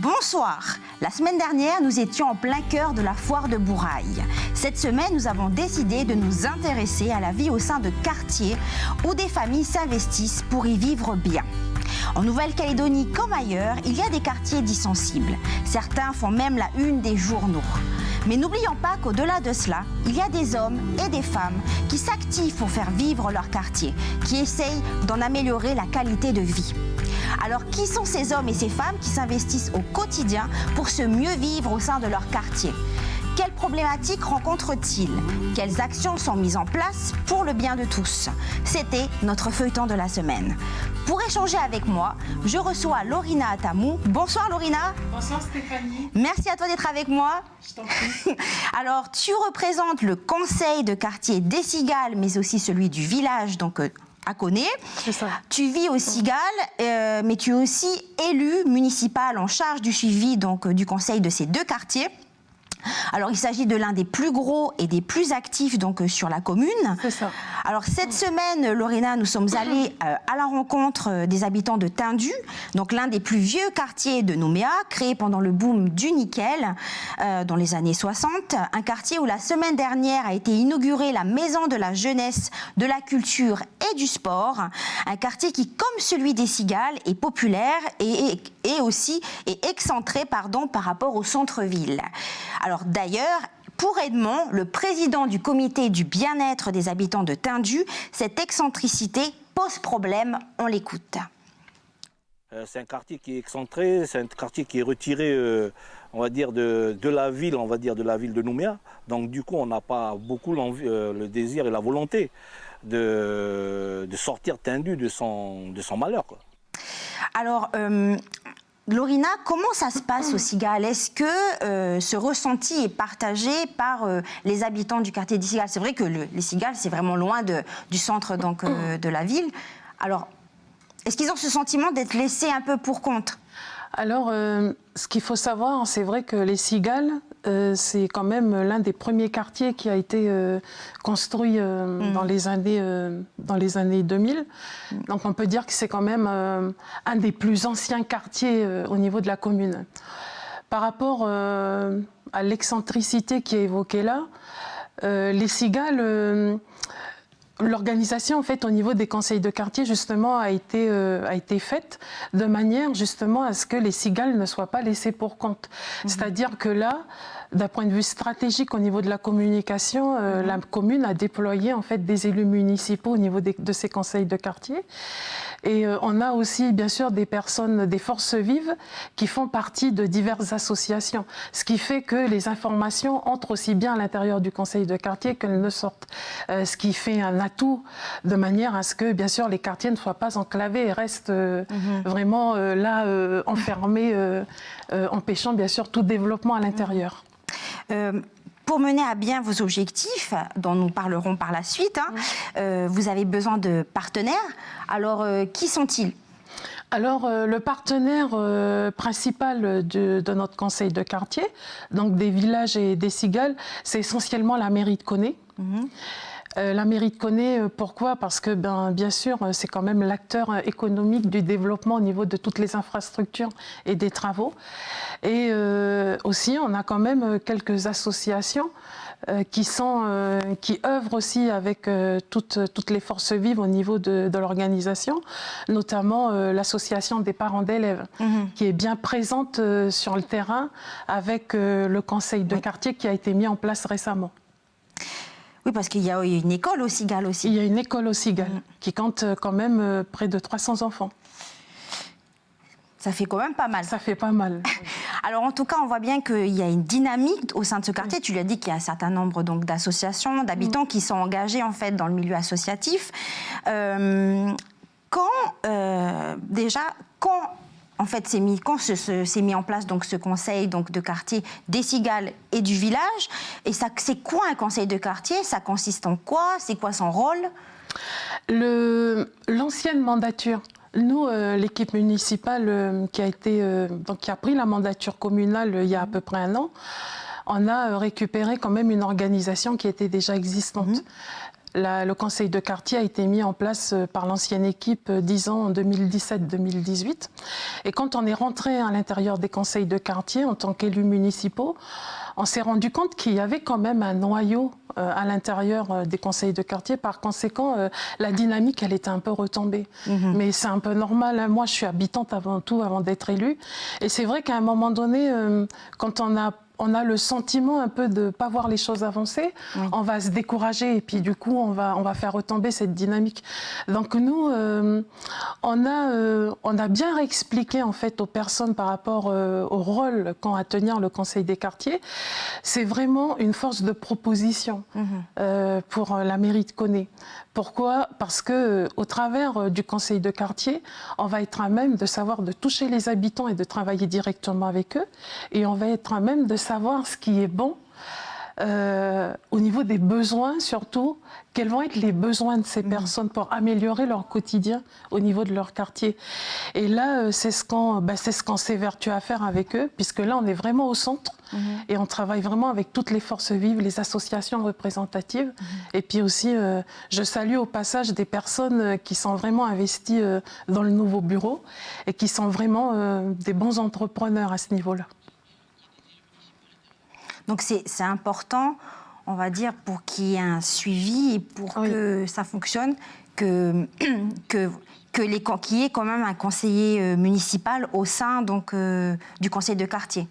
Bonsoir. La semaine dernière, nous étions en plein cœur de la foire de Bourail. Cette semaine, nous avons décidé de nous intéresser à la vie au sein de quartiers où des familles s'investissent pour y vivre bien. En Nouvelle-Calédonie comme ailleurs, il y a des quartiers dits sensibles. Certains font même la une des journaux. Mais n'oublions pas qu'au-delà de cela, il y a des hommes et des femmes qui s'activent pour faire vivre leur quartier, qui essayent d'en améliorer la qualité de vie. Alors, qui sont ces hommes et ces femmes qui s'investissent au quotidien pour se mieux vivre au sein de leur quartier ? Quelles problématiques rencontrent-ils ? Quelles actions sont mises en place pour le bien de tous ? C'était notre feuilleton de la semaine. Pour échanger avec moi, je reçois Lorina Atamou. Bonsoir Lorina. Bonsoir Stéphanie. Merci à toi d'être avec moi. Je t'en prie. Alors, tu représentes le conseil de quartier des Cigales, mais aussi celui du village, donc à Koné. C'est ça. Tu vis aux Cigales, mais tu es aussi élu municipal en charge du suivi donc, du conseil de ces deux quartiers. Alors, il s'agit de l'un des plus gros et des plus actifs donc, sur la commune. C'est ça. Alors, cette semaine, Lorena, nous sommes allés à la rencontre des habitants de Tindu, donc l'un des plus vieux quartiers de Nouméa, créé pendant le boom du nickel dans les années 60. Un quartier où la semaine dernière a été inaugurée la Maison de la Jeunesse, de la Culture et du Sport. Un quartier qui, comme celui des Cigales, est populaire et aussi est excentré par rapport au centre-ville. Alors d'ailleurs, pour Edmond, le président du comité du bien-être des habitants de Tindu, cette excentricité pose problème. On l'écoute. C'est un quartier qui est excentré, c'est un quartier qui est retiré, on va dire, de la ville, de la ville de Nouméa. Donc du coup, on n'a pas beaucoup le désir et la volonté de sortir Tindu de son malheur, quoi. Alors, Lorina, comment ça se passe aux Cigales ? Est-ce que ce ressenti est partagé par les habitants du quartier des Cigales ? C'est vrai que les Cigales, c'est vraiment loin du centre donc, de la ville. Alors, est-ce qu'ils ont ce sentiment d'être laissés un peu pour compte ? Alors, ce qu'il faut savoir, c'est vrai que les Cigales, c'est quand même l'un des premiers quartiers qui a été construit dans les années 2000. Donc on peut dire que c'est quand même un des plus anciens quartiers au niveau de la commune. Par rapport à l'excentricité qui est évoquée là, les Cigales... L'organisation, en fait, au niveau des conseils de quartier, justement, a été faite de manière, justement, à ce que les Cigales ne soient pas laissés pour compte. C'est-à-dire que là, d'un point de vue stratégique, au niveau de la communication, la commune a déployé, en fait, des élus municipaux au niveau de ces conseils de quartier. Et on a aussi, bien sûr, des personnes, des forces vives qui font partie de diverses associations. Ce qui fait que les informations entrent aussi bien à l'intérieur du conseil de quartier qu'elles ne sortent. Ce qui fait un atout de manière à ce que, bien sûr, les quartiers ne soient pas enclavés et restent vraiment là, enfermés, empêchant, bien sûr, tout développement à l'intérieur. Pour mener à bien vos objectifs, dont nous parlerons par la suite, vous avez besoin de partenaires. Alors, qui sont-ils ? Alors, le partenaire principal de notre conseil de quartier, donc des villages et des Cigales, c'est essentiellement la mairie de Koné. La mairie de Koné, pourquoi ? Parce que, bien sûr, c'est quand même l'acteur économique du développement au niveau de toutes les infrastructures et des travaux. Et aussi, on a quand même quelques associations qui œuvrent aussi avec toutes les forces vives au niveau de l'organisation, notamment l'association des parents d'élèves, qui est bien présente sur le terrain avec le conseil de quartier qui a été mis en place récemment. Oui, parce qu'il y a une école aux Cigales aussi. Il y a une école aux Cigales qui compte quand même près de 300 enfants. Ça fait quand même pas mal. Ça fait pas mal. Alors en tout cas, on voit bien qu'il y a une dynamique au sein de ce quartier. Tu lui as dit qu'il y a un certain nombre donc d'associations, d'habitants qui sont engagés en fait dans le milieu associatif. Quand en fait, quand s'est mis en place donc, ce conseil donc, de quartier des Cigales et du village, et ça, c'est quoi un conseil de quartier ? Ça consiste en quoi ? C'est quoi son rôle ? L'ancienne mandature. Nous, l'équipe municipale qui a pris la mandature communale il y a à peu près 1 an, on a récupéré quand même une organisation qui était déjà existante. Le conseil de quartier a été mis en place par l'ancienne équipe, disons, en 2017-2018. Et quand on est rentré à l'intérieur des conseils de quartier en tant qu'élus municipaux, on s'est rendu compte qu'il y avait quand même un noyau à l'intérieur des conseils de quartier. Par conséquent, la dynamique, elle était un peu retombée. Mais c'est un peu normal, hein. Moi, je suis habitante avant tout, avant d'être élue. Et c'est vrai qu'à un moment donné, quand on a le sentiment un peu de ne pas voir les choses avancer, on va se décourager et puis du coup, on va faire retomber cette dynamique. Donc nous, on a bien réexpliqué en fait aux personnes par rapport au rôle qu'ont à tenir le conseil des quartiers. C'est vraiment une force de proposition pour la mairie de Koné. Pourquoi ? Parce qu'au travers du conseil de quartier, on va être à même de savoir de toucher les habitants et de travailler directement avec eux. Et on va être à même de savoir ce qui est bon au niveau des besoins, surtout, quels vont être les besoins de ces personnes pour améliorer leur quotidien au niveau de leur quartier. Et là, c'est ce qu'on s'évertue à faire avec eux, puisque là, on est vraiment au centre et on travaille vraiment avec toutes les forces vives, les associations représentatives. Et puis aussi, je salue au passage des personnes qui sont vraiment investies dans le nouveau bureau et qui sont vraiment des bons entrepreneurs à ce niveau-là. Donc c'est important, on va dire, pour qu'il y ait un suivi et pour que ça fonctionne, qu'il y ait quand même un conseiller municipal au sein donc, du conseil de quartier.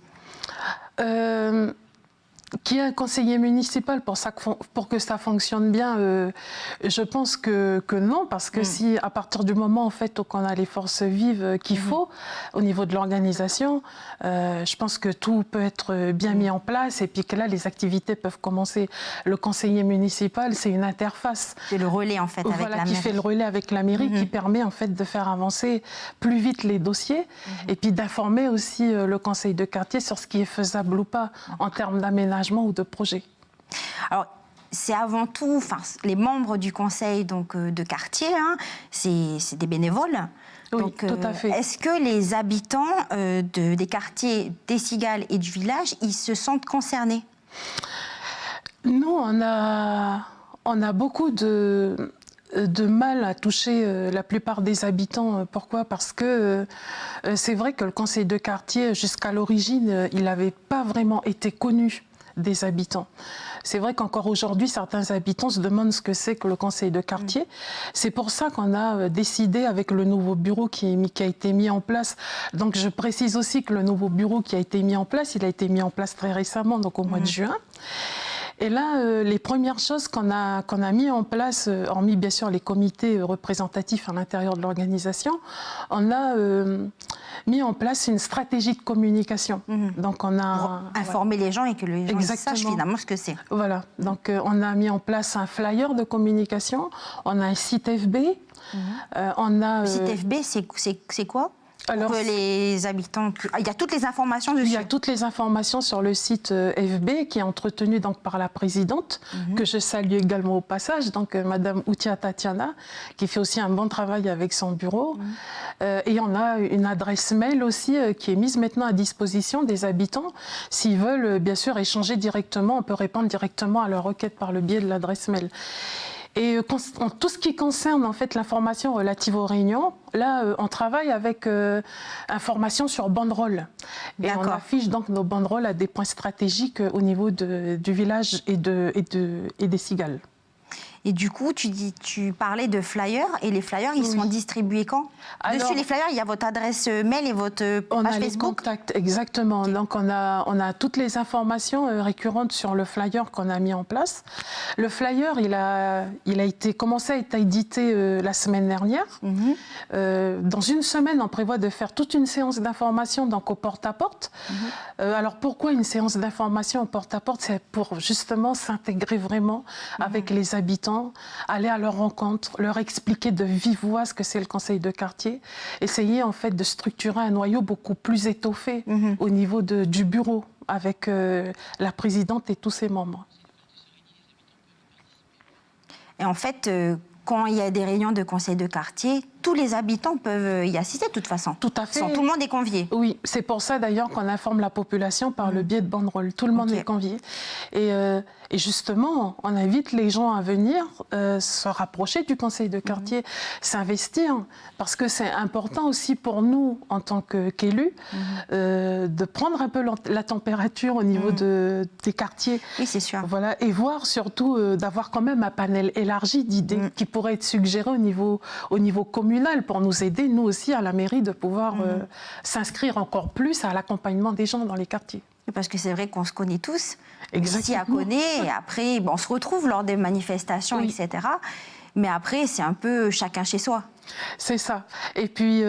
Qu'il y ait un conseiller municipal pour que ça fonctionne bien, je pense que non, parce que si à partir du moment en fait, où on a les forces vives qu'il faut au niveau de l'organisation, je pense que tout peut être bien mis en place et puis que là les activités peuvent commencer. Le conseiller municipal, c'est une interface. C'est le relais en fait avec la mairie. Qui fait le relais avec la mairie, qui permet en fait de faire avancer plus vite les dossiers et puis d'informer aussi le conseil de quartier sur ce qui est faisable ou pas en termes d'aménagement ou de projet. Alors, c'est avant tout, les membres du conseil donc, de quartier, hein, c'est des bénévoles. Oui, donc, tout à fait. Est-ce que les habitants des quartiers des Cigales et du village, ils se sentent concernés? Nous, on a beaucoup de mal à toucher la plupart des habitants. Pourquoi ? Parce que c'est vrai que le conseil de quartier, jusqu'à l'origine, il n'avait pas vraiment été connu des habitants. C'est vrai qu'encore aujourd'hui, certains habitants se demandent ce que c'est que le conseil de quartier. C'est pour ça qu'on a décidé avec le nouveau bureau qui a été mis en place. Donc je précise aussi que le nouveau bureau qui a été mis en place, il a été mis en place très récemment, donc au mois de juin. Et là, les premières choses qu'on a mis en place, hormis bien sûr les comités représentatifs à l'intérieur de l'organisation, on a mis en place une stratégie de communication. Donc on a pour informer les gens et que les gens sachent finalement ce que c'est. Voilà. Donc on a mis en place un flyer de communication, on a un site FB, on a. Le site FB, c'est quoi? Alors, pour que les habitants... Il y a toutes les informations dessus. Il y a toutes les informations sur le site FB qui est entretenu donc par la présidente, que je salue également au passage, donc Madame Outia Tatiana, qui fait aussi un bon travail avec son bureau. Et on a une adresse mail aussi qui est mise maintenant à disposition des habitants. S'ils veulent bien sûr échanger directement, on peut répondre directement à leurs requêtes par le biais de l'adresse mail. Et en tout ce qui concerne en fait l'information relative aux réunions, là on travaille avec information sur banderole. Et on affiche donc nos banderoles à des points stratégiques au niveau du village et des Cigales. Et du coup, tu parlais de flyers, et les flyers, ils sont distribués quand? Dessus les flyers, il y a votre adresse mail et votre page Facebook? On a les contacts, exactement. Okay. Donc on a toutes les informations récurrentes sur le flyer qu'on a mis en place. Le flyer, il a commencé à être édité la semaine dernière. Dans une semaine, on prévoit de faire toute une séance d'information donc au porte-à-porte. Alors pourquoi une séance d'information au porte-à-porte? C'est pour justement s'intégrer vraiment avec les habitants, aller à leur rencontre, leur expliquer de vive voix ce que c'est le conseil de quartier, essayer en fait de structurer un noyau beaucoup plus étoffé au niveau du bureau avec la présidente et tous ses membres. Et en fait, quand il y a des réunions de conseil de quartier, tous les habitants peuvent y assister de toute façon. Tout à fait. Tout le monde est convié. Oui, c'est pour ça d'ailleurs qu'on informe la population par le biais de banderoles. Tout le monde est convié. Et justement, on invite les gens à venir se rapprocher du conseil de quartier, s'investir, parce que c'est important aussi pour nous, en tant qu'élus, de prendre un peu la température au niveau des quartiers. Oui, c'est sûr. Voilà, et voir surtout d'avoir quand même un panel élargi d'idées qui pourraient être suggérées au niveau communal pour nous aider, nous aussi, à la mairie, de pouvoir s'inscrire encore plus à l'accompagnement des gens dans les quartiers. Parce que c'est vrai qu'on se connaît tous, Exactement. ici à Koné, et après on se retrouve lors des manifestations, etc. Mais après, c'est un peu chacun chez soi. C'est ça. Et puis,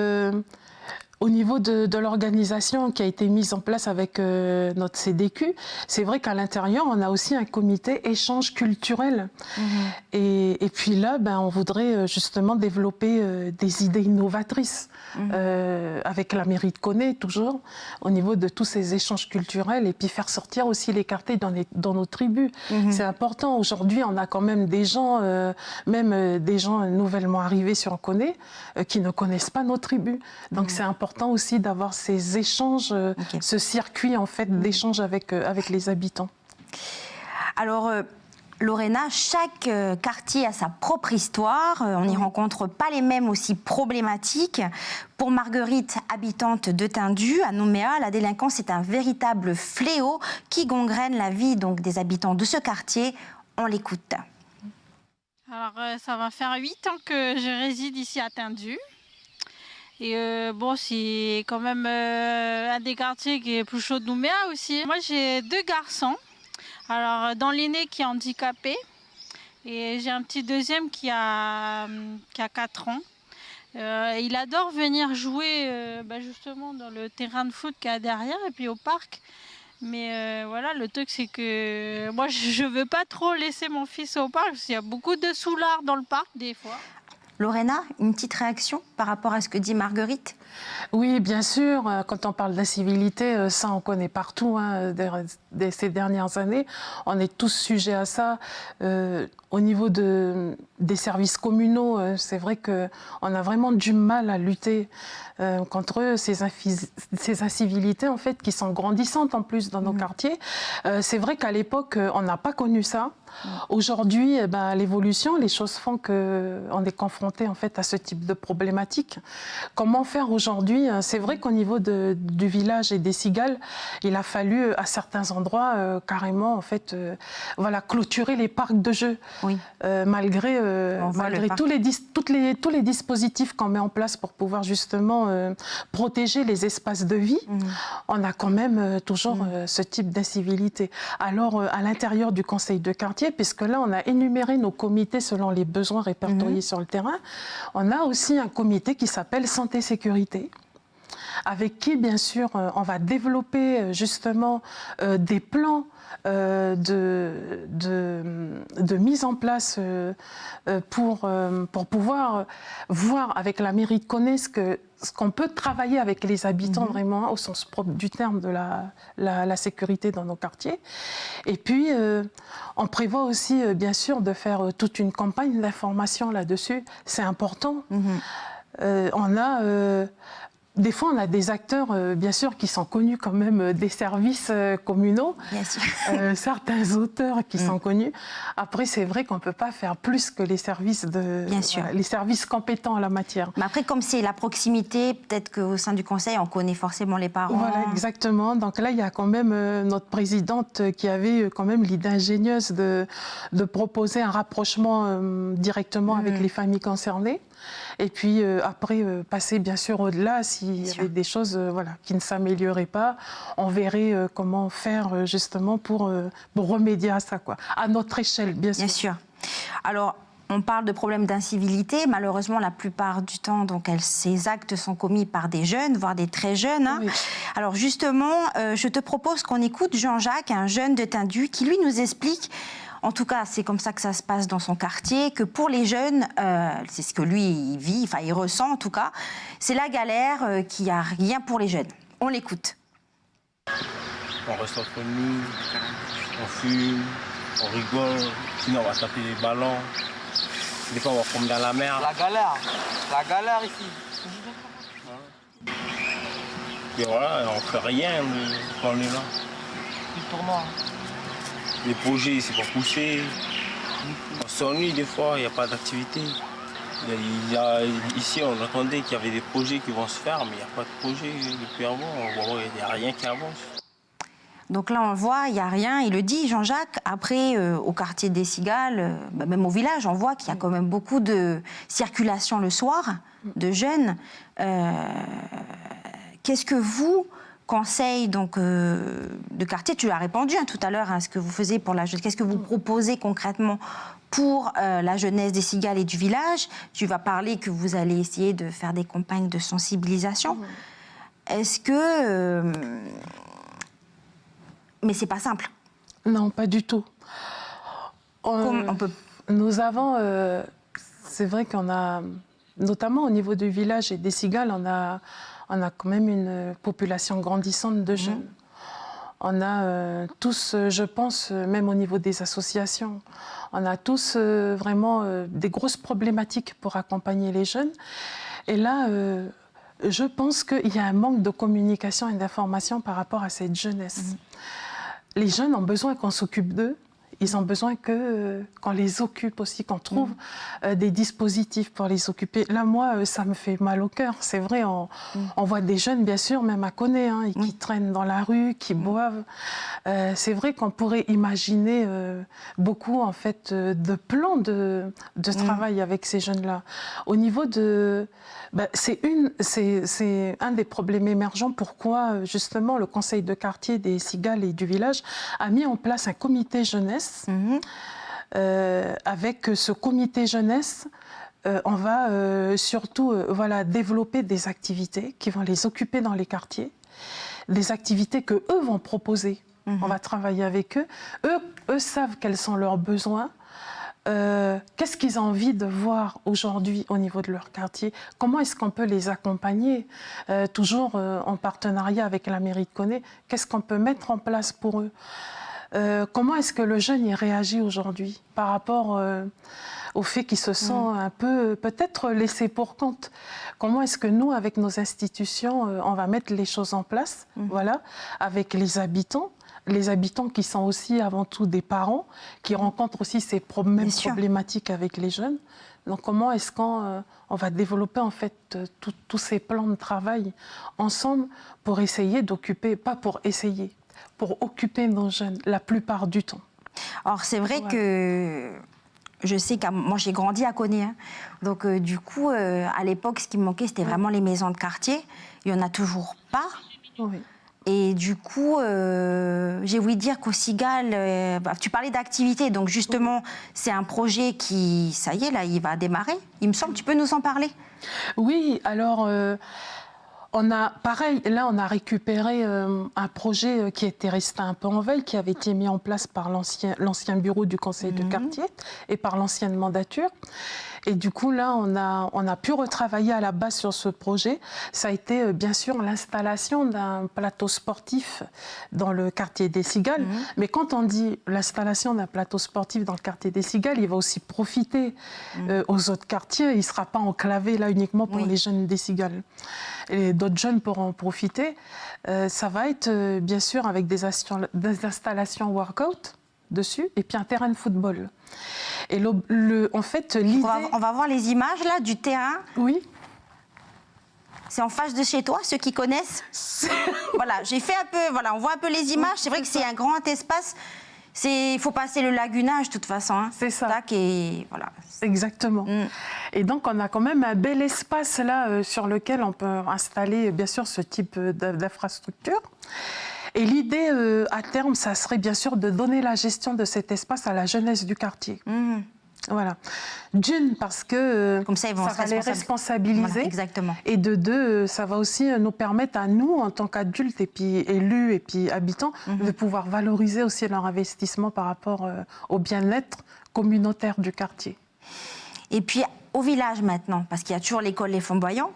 au niveau de l'organisation qui a été mise en place avec notre CDQ, c'est vrai qu'à l'intérieur, on a aussi un comité échange culturel. Et puis là, on voudrait justement développer des idées innovatrices avec la mairie de Koné, toujours, au niveau de tous ces échanges culturels, et puis faire sortir aussi les quartiers dans nos tribus. C'est important. Aujourd'hui, on a quand même des gens, même des gens nouvellement arrivés sur Koné, qui ne connaissent pas nos tribus. Donc c'est important aussi d'avoir ces échanges, ce circuit en fait d'échange avec les habitants. Alors, Lorena, chaque quartier a sa propre histoire. On n'y rencontre pas les mêmes aussi problématiques. Pour Marguerite, habitante de Tindu, à Nouméa, la délinquance est un véritable fléau qui gangrène la vie donc, des habitants de ce quartier. On l'écoute. Alors, ça va faire 8 ans que je réside ici à Tindu. Et bon, c'est quand même un des quartiers qui est plus chaud de Nouméa aussi. Moi, j'ai 2 garçons. Alors, dans l'aîné qui est handicapé, et j'ai un petit deuxième qui a 4 ans. Il adore venir jouer justement dans le terrain de foot qu'il y a derrière et puis au parc. Mais voilà, le truc c'est que moi, je ne veux pas trop laisser mon fils au parc parce qu'il y a beaucoup de soulards dans le parc des fois. Lorena, une petite réaction par rapport à ce que dit Marguerite? Oui, bien sûr. Quand on parle d'incivilité, ça on connaît partout. Ces dernières années, on est tous sujets à ça. Au niveau des services communaux, c'est vrai qu'on a vraiment du mal à lutter contre ces incivilités en fait, qui sont grandissantes en plus dans nos quartiers. C'est vrai qu'à l'époque, on n'a pas connu ça. Aujourd'hui, l'évolution, les choses font qu'on est confronté en fait, à ce type de problématique. Comment faire aujourd'hui? C'est vrai qu'au niveau du village et des cigales, il a fallu à certains endroits carrément en fait, clôturer les parcs de jeux. Oui. Malgré tous les dispositifs qu'on met en place pour pouvoir justement protéger les espaces de vie, on a quand même toujours ce type d'incivilité. Alors, à l'intérieur du conseil de quartier, puisque là, on a énuméré nos comités selon les besoins répertoriés sur le terrain, on a aussi un comité qui s'appelle Santé-Sécurité, avec qui, bien sûr, on va développer justement des plans de mise en place pour pouvoir voir avec la mairie de Koné ce qu'on peut travailler avec les habitants vraiment au sens propre du terme de la sécurité dans nos quartiers. Et puis, on prévoit aussi, bien sûr, de faire toute une campagne d'information là-dessus. C'est important. Des fois, on a des acteurs, bien sûr, qui sont connus quand même des services communaux. Bien sûr. Certains auteurs qui sont connus. Après, c'est vrai qu'on ne peut pas faire plus que les services les services compétents en la matière. Mais après, comme c'est la proximité, peut-être qu'au sein du conseil, on connaît forcément les parents. Voilà, exactement. Donc là, il y a quand même notre présidente qui avait quand même l'idée ingénieuse de proposer un rapprochement directement avec les familles concernées. Et puis après, passer bien sûr au-delà, s'il y avait des choses qui ne s'amélioraient pas, on verrait comment faire justement pour remédier à ça, à notre échelle, bien sûr. Bien sûr. Alors, on parle de problèmes d'incivilité. Malheureusement, la plupart du temps, ces actes sont commis par des jeunes, voire des très jeunes. Oui. Alors justement, je te propose qu'on écoute Jean-Jacques, un jeune de Tindu, qui lui nous explique. En tout cas, c'est comme ça que ça se passe dans son quartier, que pour les jeunes, c'est ce que lui il vit, il ressent en tout cas, c'est la galère, qu'il n'y a rien pour les jeunes. On l'écoute. On reste entre nous, on fume, on rigole, sinon on va taper les ballons. Des fois, on va promener dans la mer. La galère ici. Et voilà, on fait rien quand on est là. Le tournoi. Les projets, c'est pas poussé. On s'ennuie des fois, il n'y a pas d'activité. Ici, on attendait qu'il y avait des projets qui vont se faire, mais il n'y a pas de projet depuis avant. Il n'y a rien qui avance. Donc là, on le voit, il n'y a rien. Il le dit, Jean-Jacques. Après, au quartier des Cigales, même au village, on voit qu'il y a quand même beaucoup de circulation le soir, de jeunes. Qu'est-ce que vous, conseil donc, de quartier, tu as répondu tout à l'heure à ce que vous faisiez pour la jeunesse. Qu'est-ce que vous proposez concrètement pour la jeunesse des Cigales et du village? Tu vas parler que vous allez essayer de faire des campagnes de sensibilisation. Est-ce que... Mais c'est pas simple. Non, pas du tout. On peut... Nous avons, c'est vrai qu'on a, notamment au niveau du village et des Cigales, on a quand même une population grandissante de jeunes. On a tous, je pense, même au niveau des associations, on a tous vraiment des grosses problématiques pour accompagner les jeunes. Et là, je pense qu'il y a un manque de communication et d'information par rapport à cette jeunesse. Les jeunes ont besoin qu'on s'occupe d'eux. Ils ont besoin qu'on les occupe aussi, qu'on trouve des dispositifs pour les occuper. Là, moi, ça me fait mal au cœur. C'est vrai, on voit des jeunes, bien sûr, même à Koné, qui traînent dans la rue, qui boivent. C'est vrai qu'on pourrait imaginer beaucoup, en fait, de plans de travail avec ces jeunes-là. Au niveau de... c'est un des problèmes émergents. Pourquoi, justement, le conseil de quartier des Cigales et du village a mis en place un comité jeunesse. Avec ce comité jeunesse, on va surtout développer des activités qui vont les occuper dans les quartiers, des activités que eux vont proposer. On va travailler avec eux. Eux savent quels sont leurs besoins. Qu'est-ce qu'ils ont envie de voir aujourd'hui au niveau de leur quartier? Comment est-ce qu'on peut les accompagner? Toujours en partenariat avec la mairie de Koné, qu'est-ce qu'on peut mettre en place pour eux? Comment est-ce que le jeune y réagit aujourd'hui par rapport au fait qu'il se sent un peu peut-être laissé pour compte? Comment est-ce que nous, avec nos institutions, on va mettre les choses en place, voilà, avec les habitants qui sont aussi avant tout des parents, qui rencontrent aussi ces mêmes problématiques avec les jeunes. Donc comment est-ce qu'on va développer en fait tous ces plans de travail ensemble pour essayer d'occuper, pas pour essayer, pour occuper nos jeunes la plupart du temps. Alors c'est vrai que je sais que moi j'ai grandi à Koné, donc du coup à l'époque ce qui me manquait c'était vraiment les maisons de quartier. Il n'y en a toujours pas. Et du coup j'ai voulu dire qu'au Cigales, tu parlais d'activité, donc justement c'est un projet qui, ça y est là, il va démarrer. Il me semble, tu peux nous en parler? Oui, alors... on a, pareil, là, on a récupéré un projet qui était resté un peu en veille, qui avait été mis en place par l'ancien bureau du conseil de quartier et par l'ancienne mandature. Et du coup, là, on a pu retravailler à la base sur ce projet. Ça a été, bien sûr, l'installation d'un plateau sportif dans le quartier des Cigales. Mais quand on dit l'installation d'un plateau sportif dans le quartier des Cigales, il va aussi profiter aux autres quartiers. Il ne sera pas enclavé là uniquement pour les jeunes des Cigales. Et d'autres jeunes pourront en profiter. Ça va être, bien sûr, avec des installations workout dessus et puis un terrain de football. Et en fait, l'idée... On va voir les images là du terrain. Oui. C'est en face de chez toi, ceux qui connaissent. Voilà, j'ai fait un peu... Voilà, on voit un peu les images. C'est vrai que c'est un grand espace. Il faut passer le lagunage de toute façon. C'est ça. Tac, et voilà. Exactement. Et donc, on a quand même un bel espace là sur lequel on peut installer, bien sûr, ce type d'infrastructure. Et l'idée, à terme, ça serait bien sûr de donner la gestion de cet espace à la jeunesse du quartier. Voilà. D'une, parce que comme ça va les responsabiliser. Voilà, exactement. Et de deux, ça va aussi nous permettre à nous, en tant qu'adultes et puis élus et puis habitants, de pouvoir valoriser aussi leur investissement par rapport au bien-être communautaire du quartier. Et puis au village maintenant, parce qu'il y a toujours l'école Les Flamboyants.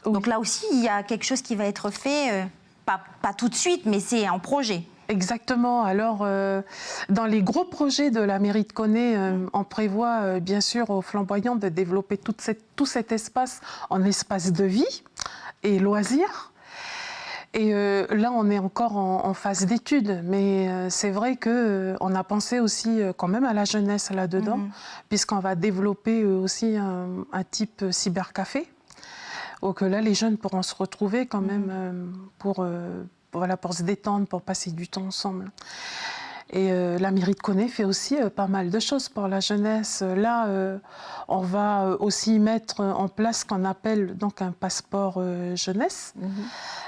Donc là aussi, il y a quelque chose qui va être fait, pas tout de suite, mais c'est en projet. Exactement. Alors, dans les gros projets de la mairie de Koné, on prévoit bien sûr au Flamboyant de développer tout cet espace en espace de vie et loisirs. Et là, on est encore en phase d'étude, mais c'est vrai qu'on a pensé aussi quand même à la jeunesse là-dedans, puisqu'on va développer aussi un type cybercafé. Donc là, les jeunes pourront se retrouver quand même pour se détendre, pour passer du temps ensemble. Et la mairie de Koné fait aussi pas mal de choses pour la jeunesse. Là, on va aussi mettre en place ce qu'on appelle donc un passeport jeunesse.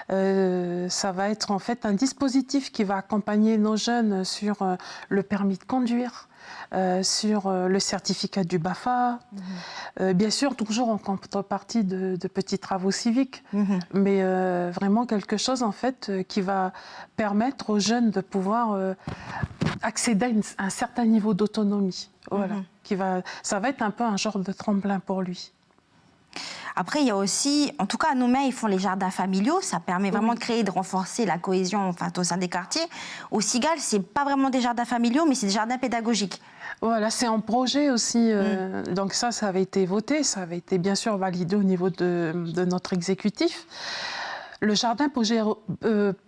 Ça va être en fait un dispositif qui va accompagner nos jeunes sur le permis de conduire, sur le certificat du BAFA, bien sûr toujours en contrepartie de petits travaux civiques, mais vraiment quelque chose en fait qui va permettre aux jeunes de pouvoir accéder à un certain niveau d'autonomie. Voilà, ça va être un peu un genre de tremplin pour lui. Après, il y a aussi, en tout cas à Nouméa, ils font les jardins familiaux. Ça permet vraiment de créer, de renforcer la cohésion au sein des quartiers. Au Cigale, c'est pas vraiment des jardins familiaux, mais c'est des jardins pédagogiques. Voilà, c'est en projet aussi. Donc ça avait été voté, ça avait été bien sûr validé au niveau de notre exécutif. Le jardin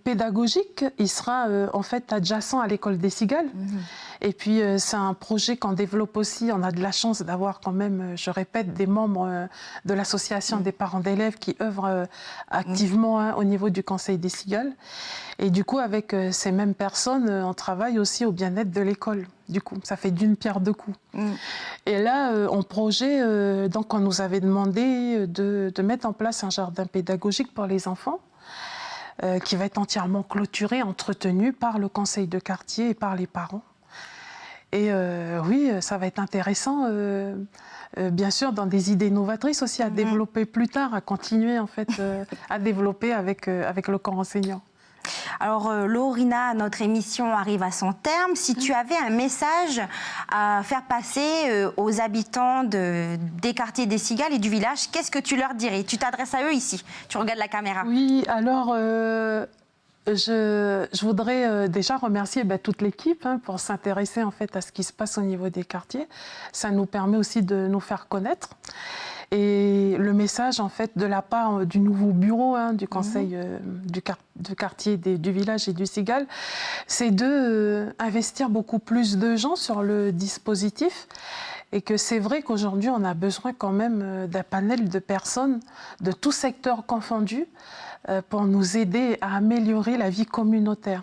pédagogique, il sera en fait adjacent à l'école des Cigales. Et puis c'est un projet qu'on développe aussi. On a de la chance d'avoir quand même, je répète, des membres de l'association des parents d'élèves qui œuvrent activement au niveau du Conseil des Cigales. Et du coup, avec ces mêmes personnes, on travaille aussi au bien-être de l'école. Du coup, ça fait d'une pierre deux coups. Et là, en projet, donc on nous avait demandé de mettre en place un jardin pédagogique pour les enfants, qui va être entièrement clôturé, entretenu par le conseil de quartier et par les parents. Et oui, ça va être intéressant, bien sûr, dans des idées novatrices aussi à développer plus tard, à continuer en fait à développer avec le corps enseignant. Alors, Lorina, notre émission arrive à son terme. Si tu avais un message à faire passer aux habitants des quartiers des Cigales et du village, qu'est-ce que tu leur dirais? Tu t'adresses à eux ici, tu regardes la caméra. Oui, alors je voudrais déjà remercier toute l'équipe pour s'intéresser en fait à ce qui se passe au niveau des quartiers. Ça nous permet aussi de nous faire connaître. Et le message en fait de la part du nouveau bureau du conseil du quartier du village et du Cigale, c'est d'investir beaucoup plus de gens sur le dispositif. Et que c'est vrai qu'aujourd'hui, on a besoin quand même d'un panel de personnes de tous secteurs confondus pour nous aider à améliorer la vie communautaire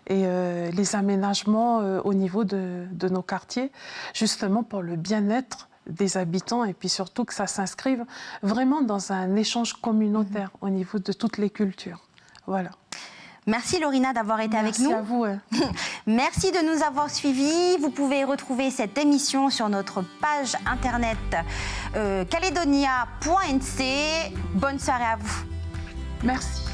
et les aménagements au niveau de nos quartiers, justement pour le bien-être des habitants et puis surtout que ça s'inscrive vraiment dans un échange communautaire au niveau de toutes les cultures. Voilà. Merci Lorina d'avoir été avec nous. Merci à vous. Merci de nous avoir suivis. Vous pouvez retrouver cette émission sur notre page internet caledonia.nc. Bonne soirée à vous. Merci.